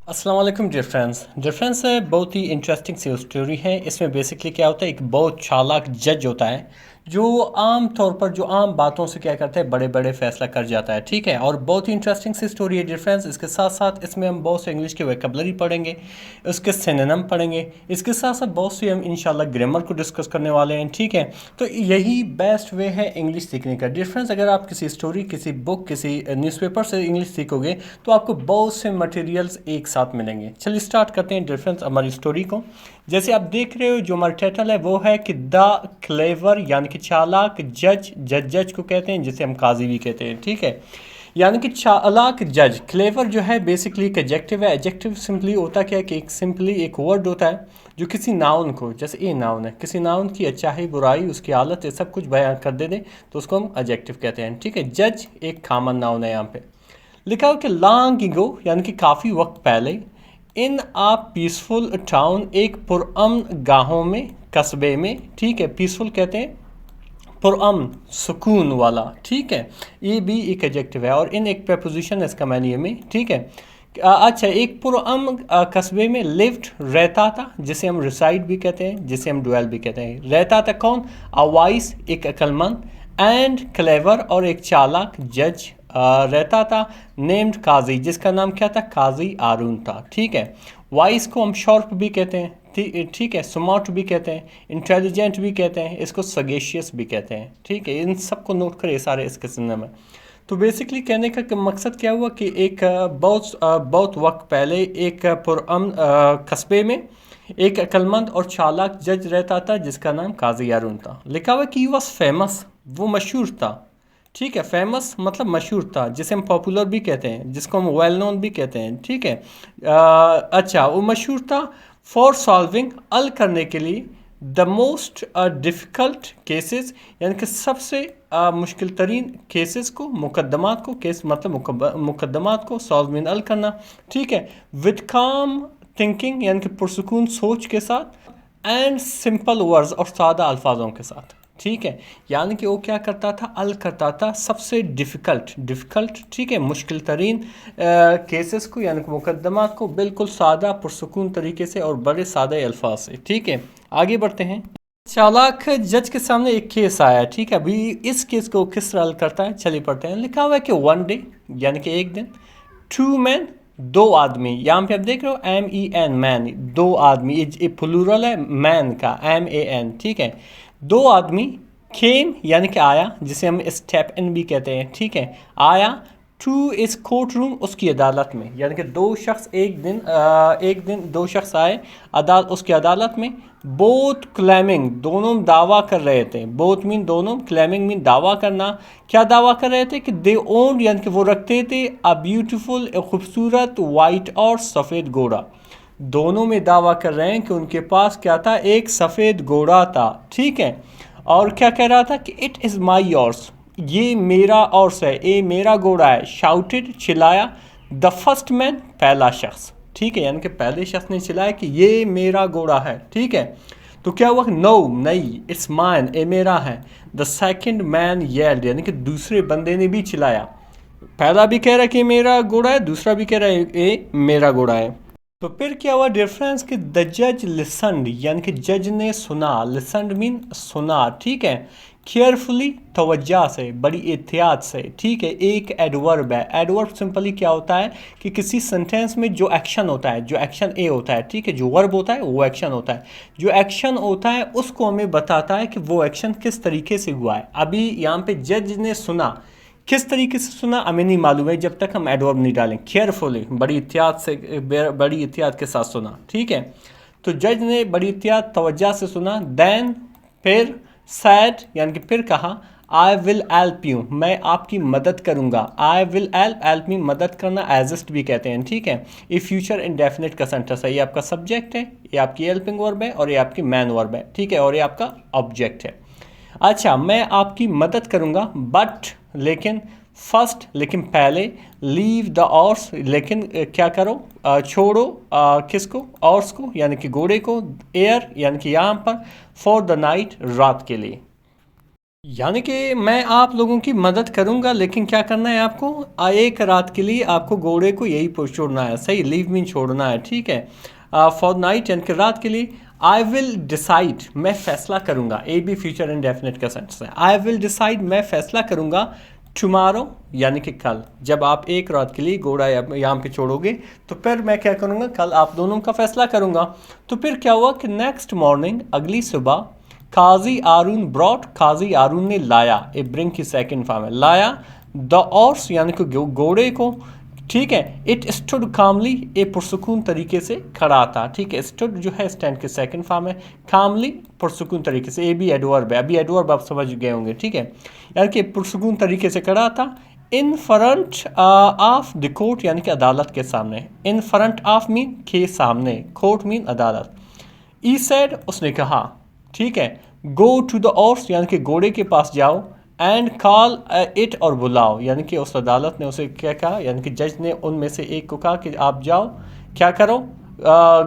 अस्सलाम वालेकुम dear friends बहुत ही इंटरेस्टिंग सी स्टोरी है। इसमें बेसिकली क्या होता है, एक बहुत चालाक जज होता है जो आम तौर पर जो आम बातों से क्या करता है, बड़े बड़े फैसला कर जाता है। ठीक है, और बहुत ही इंटरेस्टिंग सी स्टोरी है डियर फ्रेंड्स। इसके साथ साथ इसमें हम बहुत से इंग्लिश के वोकैबुलरी पढ़ेंगे, उसके सिनोनिम पढ़ेंगे, इसके साथ साथ बहुत सी हम इंशाल्लाह ग्रामर को डिस्कस करने वाले हैं। ठीक है, तो यही बेस्ट वे है इंग्लिश सीखने का डियर फ्रेंड्स। अगर आप किसी स्टोरी, किसी बुक, किसी न्यूज़पेपर से इंग्लिश सीखोगे तो आपको बहुत से मटेरियल्स एक साथ मिलेंगे। चलिए स्टार्ट करते हैं डियर फ्रेंड्स हमारी स्टोरी को। जैसे आप देख रहे हो, जो हमारा टाइटल है वो है कि द क्लेवर, यानी कि चालाक जज। जज को कहते हैं, जिसे हम काजी भी कहते हैं। ठीक है, यानी कि चालाक जज। क्लेवर जो है बेसिकली एक एडजेक्टिव है। एडजेक्टिव सिंपली होता क्या है कि एक वर्ड होता है जो किसी नाउन को, जैसे ए नाउन है, किसी नाउन की अच्छाई बुराई, उसकी हालत, ये सब कुछ बयान कर दे तो उसको हम एडजेक्टिव कहते हैं। ठीक है, जज एक कॉमन नाउन है। यहाँ पे लिखा हो कि लॉन्ग एगो, यानी कि काफ़ी वक्त पहले, इन आ पीसफुल टाउन, एक पुरअमन गाहों में, कस्बे में। ठीक है, पीसफुल कहते हैं पुरअमन, सुकून वाला। ठीक है, ये भी एक एडजेक्टिव है और इन एक प्रपोजिशन है इसका मानी में। ठीक है, अच्छा, एक पुरअमन कस्बे में लिव्ड, रहता था, जिसे हम रिसाइड भी कहते हैं, जिसे हम डुएल भी कहते हैं। रहता था कौन? अ वाइस, एक अक्लमंद, एंड क्लेवर, और एक चालाक जज रहता था, नेम्ड काजी, जिसका नाम क्या था? काजी आरून था। ठीक है, वाइस को हम शॉर्प भी कहते हैं। ठीक है, स्मार्ट भी कहते हैं, इंटेलिजेंट भी कहते हैं, इसको सगेशियस भी कहते हैं। ठीक है, इन सबको नोट करें सारे इस किस्म में। तो बेसिकली कहने का मकसद क्या हुआ कि एक बहुत वक्त पहले एक पुरअमन कस्बे में एक अक्लमंद और चालाक जज रहता था, जिसका नाम काजी आरून था। लिखा हुआ कि ही वॉज फेमस, वो मशहूर था। ठीक है, फेमस मतलब मशहूर था, जिसे हम पॉपुलर भी कहते हैं, जिसको हम वेल नोन भी कहते हैं। ठीक है, अच्छा, वो मशहूर था फॉर सॉल्विंग, हल करने के लिए, द मोस्ट डिफ़िकल्ट केसेस, यानी कि सबसे मुश्किल तरीन केसेस को, मुकदमात को, केस मतलब मुकदमात को, सॉल्व मीन हल करना। ठीक है, विद काम थिंकिंग, यानी कि पुरसुकून सोच के साथ, एंड सिंपल वर्ड्स, और सादा अल्फाजों के साथ। ठीक है, यानी कि वो क्या करता था? हल करता था सबसे डिफ़िकल्ट, ठीक है, मुश्किल तरीन केसेस को, यानी कि मुकदमात को, बिल्कुल सादा पुरसुकून तरीके से और बड़े सादे अल्फाज से। ठीक है, आगे बढ़ते हैं। चालाक जज के सामने एक केस आया। ठीक है, अभी इस केस को किस तरह हल करता है, चलिए पढ़ते हैं। लिखा हुआ है कि वन डे, यानी कि एक दिन, टू मैन, दो आदमी। यहाँ पे आप देख रहे हो MEN, मैन, दो आदमी, ये प्लूरल है मैन का, MAN। ठीक है, दो आदमी, केम, यानी कि आया, जिसे हम स्टेप इन भी कहते हैं। ठीक है, आया, टू इस कोर्ट रूम, उसकी अदालत में, यानी कि दो शख्स एक दिन दो शख्स आए उसकी अदालत में। बोथ क्लेमिंग, दोनों दावा कर रहे थे। बोथ मीन दोनों, क्लेमिंग मीन दावा करना। क्या दावा कर रहे थे? कि दे ओन्ड, यानी कि वो रखते थे, अ ब्यूटीफुल, खूबसूरत वाइट और सफ़ेद घोड़ा। दोनों में दावा कर रहे हैं कि उनके पास क्या था? एक सफ़ेद घोड़ा था। ठीक है, और क्या कह रहा था कि इट इज़ माई योर्स, ये मेरा और्स है, ये मेरा घोड़ा है। शाउटेड, चिल्लाया, द फर्स्ट मैन, पहला शख्स। ठीक है, यानी कि पहले शख्स ने चिल्लाया कि ये मेरा घोड़ा है। ठीक है, तो क्या हुआ? नो, नहीं, इट्स माइन, ये मेरा है। द सेकंड मैन येल्ड, यानी कि दूसरे बंदे ने भी चिल्लाया। पहला भी कह रहा है कि मेरा घोड़ा है, दूसरा भी कह रहा है ये मेरा घोड़ा है। तो फिर क्या हुआ डिफरेंस कि द जज लिसनड, यानी कि जज ने सुना। लिसनड मीन सुना। ठीक है, केयरफुली, तवज्जा से, बड़ी एहतियात से। ठीक है, एक एडवर्ब है। एडवर्ब सिंपली क्या होता है कि किसी सेंटेंस में जो एक्शन होता है, जो एक्शन ए होता है, ठीक है, जो वर्ब होता है वो एक्शन होता है, जो एक्शन होता है उसको हमें बताता है कि वो एक्शन किस तरीके से हुआ है। अभी यहाँ पे जज ने सुना, किस तरीके से सुना हमें नहीं मालूम है जब तक हम एडवर्ब नहीं डालें। केयरफुली, बड़ी एहतियात के साथ सुना। ठीक है, तो जज ने बड़ी एहतियात, तवज्जा से सुना। देन, फिर, सैड, यानी कि फिर कहा, आई विल हेल्प यू, मैं आपकी मदद करूंगा। आई विल हेल्प मी, मदद करना, एजिस्ट भी कहते हैं। ठीक है, ये फ्यूचर इंडेफिनिट का सेंटेंस है। ये आपका सब्जेक्ट है, ये आपकी हेल्पिंग वर्ब है, और ये आपकी मैन वर्ब है। ठीक है, और ये आपका ऑब्जेक्ट है। अच्छा, मैं आपकी मदद करूंगा, बट, लेकिन, फर्स्ट, लेकिन पहले, लीव द ऑर्स, लेकिन क्या करो? छोड़ो, किसको? ऑर्स को, यानी कि घोड़े को, एयर, यानी कि यहाँ पर, फॉर द नाइट, रात के लिए। यानी कि मैं आप लोगों की मदद करूंगा, लेकिन क्या करना है आपको? एक रात के लिए आपको घोड़े को यही पर छोड़ना है, सही, लीव मी छोड़ना है, ठीक है। फॉर नाइट यानी कि रात के लिए। आई विल डिसाइड, मैं फैसला करूंगा, ए बी फ्यूचर इंडेफिनिट का सेंस है। आई विल डिसाइड, मैं फैसला करूंगा, टुमारो यानी कि कल। जब आप एक रात के लिए घोड़ा यहाँ पे छोड़ोगे तो फिर मैं क्या करूंगा, कल आप दोनों का फैसला करूंगा। तो फिर क्या हुआ कि नेक्स्ट मॉर्निंग, अगली सुबह, काजी आरून ब्रॉट, काजी आरून ने लाया, ए ब्रिंग की सेकंड फॉर्म है, लाया द ऑर्स यानी कि घोड़े को, ठीक है। इट स्टूड कामली, ए पुरसुकून तरीके से खड़ा था, ठीक है। स्टूड जो है स्टैंड के सेकंड फॉर्म है, कामली पुरसुकून तरीके से, ए भी एडवर्ब है, अभी एडवर्ब आप समझ गए होंगे, ठीक है। यानी कि पुरसुकून तरीके से खड़ा था। In front of the court यानी कि अदालत के सामने, इन फ्रंट ऑफ मीन के सामने, कोर्ट मीन अदालत। ई सेड उसने कहा, ठीक है। गो टू द ऑर्स यानी कि घोड़े के पास जाओ, एंड कॉल इट और बुलाओ, यानी कि उस अदालत ने उसे क्या कहा, यानी कि जज ने उनमें से एक को कहा कि आप जाओ, क्या करो,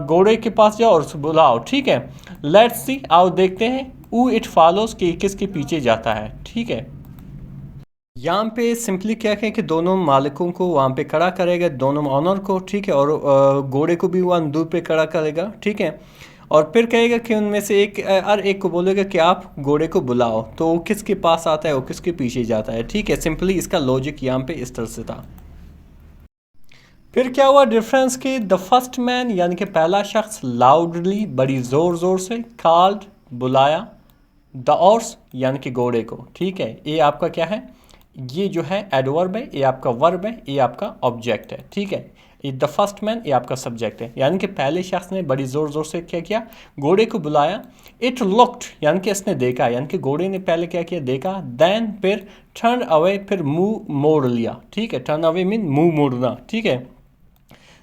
घोड़े के पास जाओ और उसे बुलाओ, ठीक है। लेट्स सी, आओ देखते हैं, ऊ इट फॉलोज कि किसके पीछे जाता है, ठीक है। यहाँ पे सिंपली क्या है कि दोनों मालिकों को वहाँ पे खड़ा करेगा, दोनों ऑनर को, ठीक है, और घोड़े को भी वहाँ दूर पे खड़ा करेगा, ठीक है। और फिर कहेगा कि उनमें से एक हर एक को बोलेगा कि आप घोड़े को बुलाओ, तो वो किसके पास आता है, वो किसके पीछे जाता है, ठीक है। सिंपली इसका लॉजिक यहाँ पे इस तरह से था। फिर क्या हुआ डिफरेंस कि द फर्स्ट मैन यानी कि पहला शख्स लाउडली, बड़ी ज़ोर ज़ोर से, कॉल्ड बुलाया, द ऑर्स यानी कि घोड़े को, ठीक है। ये आपका क्या है, ये जो है एडवर्ब है, ये आपका वर्ब है, ये आपका ऑब्जेक्ट है, ठीक है। ये द फर्स्ट मैन ये आपका सब्जेक्ट है, यानी कि पहले शख्स ने बड़ी ज़ोर ज़ोर से क्या किया, घोड़े को बुलाया। इट लुक्ड यानी कि इसने देखा, यानी कि घोड़े ने पहले क्या किया, देखा। देन फिर टर्न अवे, फिर मुंह मोड़ लिया, ठीक है। टर्न अवे मीन मुंह मोड़ना, ठीक है।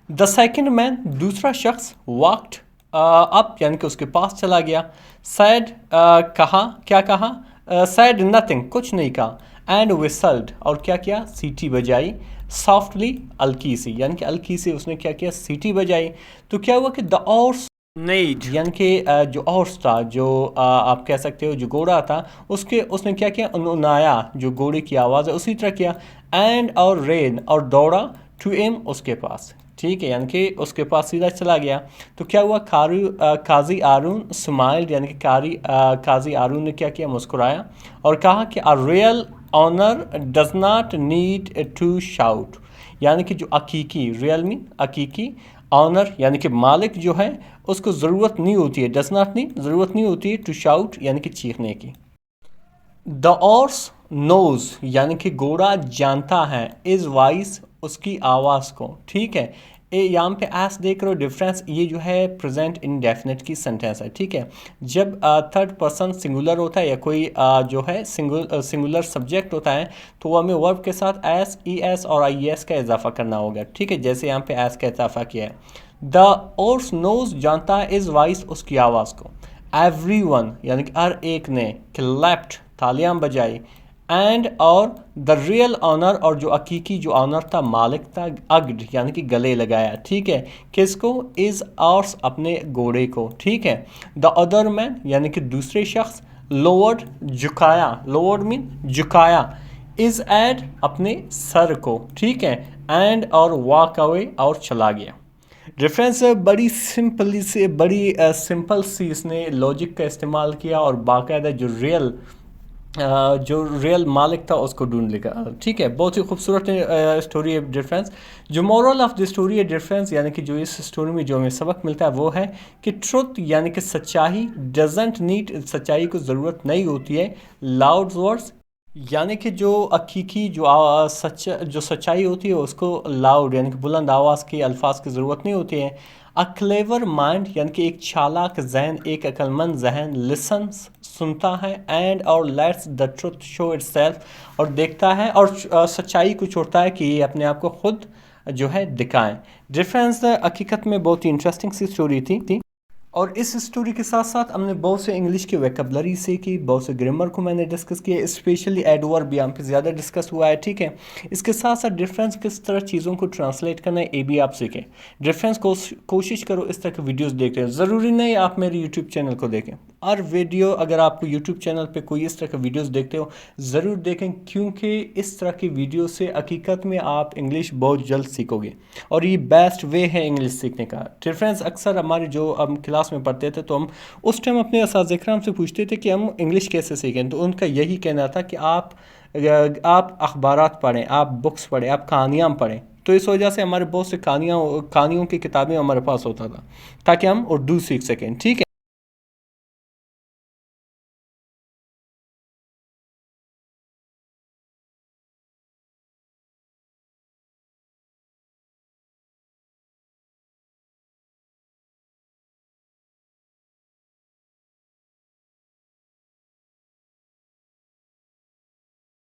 द सेकेंड मैन दूसरा शख्स वॉक्ड अप यानी कि उसके पास चला गया। सैड कहा, क्या कहा, सैड नथिंग, कुछ नहीं कहा। एंड विसल्ड और क्या किया, सीटी बजाई, सॉफ्टली हल्की सी, यानी कि हल्की सी उसने क्या किया, सीटी बजाई। तो क्या हुआ कि द ऑर्स नेड यानी कि जो ऑर्स था, जो आप कह सकते हो जो घोड़ा था, उसके उसने क्या किया, उनाया, जो घोड़े की आवाज़ है उसी तरह किया। एंड और रेन और दौड़ा, टू एम उसके पास, ठीक है, यानी कि उसके पास सीधा चला गया। तो क्या हुआ, काजी आरून स्माइल्ड यानी कि काजी आरून ने क्या किया, मुस्कुराया और कहा कि a real honour does not need to shout, यानी कि जो हकीकी, रियल मीन हकीकी, ऑनर यानी कि मालिक जो है उसको ज़रूरत नहीं होती है, डज नॉट नीड ज़रूरत नहीं होती है, टू शाउट यानी कि चीखने की। द ऑर्स नोज यानी कि घोड़ा जानता है, इज वाइस उसकी आवाज़ को, ठीक है। ये यहाँ पे एस देख रहे हो डिफरेंस, ये जो है प्रेजेंट इंडेफिनिट की सेंटेंस है, ठीक है। जब थर्ड पर्सन सिंगुलर होता है या कोई जो है सिंगुलर सब्जेक्ट होता है, तो वो हमें वर्ब के साथ एस, ई एस और आई एस का इजाफा करना होगा, ठीक है। जैसे यहाँ पे एस का इजाफा किया है। द ऑर्स नोज जानता है, इज वाइस उसकी आवाज़ को। एवरीवन यानी कि हर एक ने, क्लैप्ड तालियां बजाई। एंड और द रियल ऑनर और जो हकीकी जो ऑनर था, मालिक था, अग्ड यानी कि गले लगाया, ठीक है। किसको, इज आर्स अपने घोड़े को, ठीक है। द अदर मैन यानी कि दूसरे शख्स, लोअर्ड झुकाया, लोअर्ड मीन झुकाया, इज एड अपने सर को, ठीक है। एंड और वॉक अवे और चला गया। रेफरेंस बड़ी सिंपली से बड़ी सिंपल सी इसने लॉजिक का इस्तेमाल किया और बाकायदा जो रियल मालिक था उसको ढूंढ लेगा, ठीक है। बहुत ही खूबसूरत स्टोरी है डिफरेंस। जो मॉरल ऑफ द स्टोरी है डिफरेंस, यानी कि जो इस स्टोरी में जो हमें सबक मिलता है वो है कि ट्रुथ यानी कि सच्चाई, डजेंट नीड सच्चाई को ज़रूरत नहीं होती है लाउड वर्ड्स, यानी कि जो हकीकी जो सच्चाई होती है उसको लाउड यानी कि बुलंद आवाज़ के अल्फाज की ज़रूरत नहीं होती है। अ क्लेवर माइंड यानी कि एक चालाक जहन, एक अक्लमंद जहन, लिसन सुनता है, एंड और let's the truth show itself और देखता है और सच्चाई को छोड़ता है कि ये अपने आप को खुद जो है दिखाएं। डिफरेंस हकीकत में बहुत ही इंटरेस्टिंग सी स्टोरी थी। और इस स्टोरी के साथ साथ हमने बहुत से इंग्लिश की वोकैबुलरी सीखी, बहुत से ग्रामर को मैंने डिस्कस किया, स्पेशली एडवर्ब यहाँ पे ज़्यादा डिस्कस हुआ है, ठीक है। इसके साथ साथ डिफरेंस किस तरह चीज़ों को ट्रांसलेट करना है ये भी आप सीखें। डिफरेंस कोशिश करो इस तरह के वीडियोस देखते हैं, ज़रूरी नहीं आप मेरे यूट्यूब चैनल को देखें। और वीडियो अगर आपको यूट्यूब चैनल पे कोई इस तरह के वीडियोस देखते हो ज़रूर देखें, क्योंकि इस तरह की वीडियो से हकीकत में आप इंग्लिश बहुत जल्द सीखोगे और ये बेस्ट वे है इंग्लिश सीखने का। तो फ्रेंड्स, अक्सर हमारे जो हम क्लास में पढ़ते थे तो हम उस टाइम अपने असातिज़ा इकराम से पूछते थे कि हम इंग्लिश कैसे सीखें, तो उनका यही कहना था कि आप अखबारात पढ़ें, आप बुक्स पढ़ें, आप कहानियाँ पढ़ें। तो इस वजह से हमारे बहुत से कहानियों की किताबें हमारे पास होता था ताकि हम उर्दू सीख सकें। ठीक है।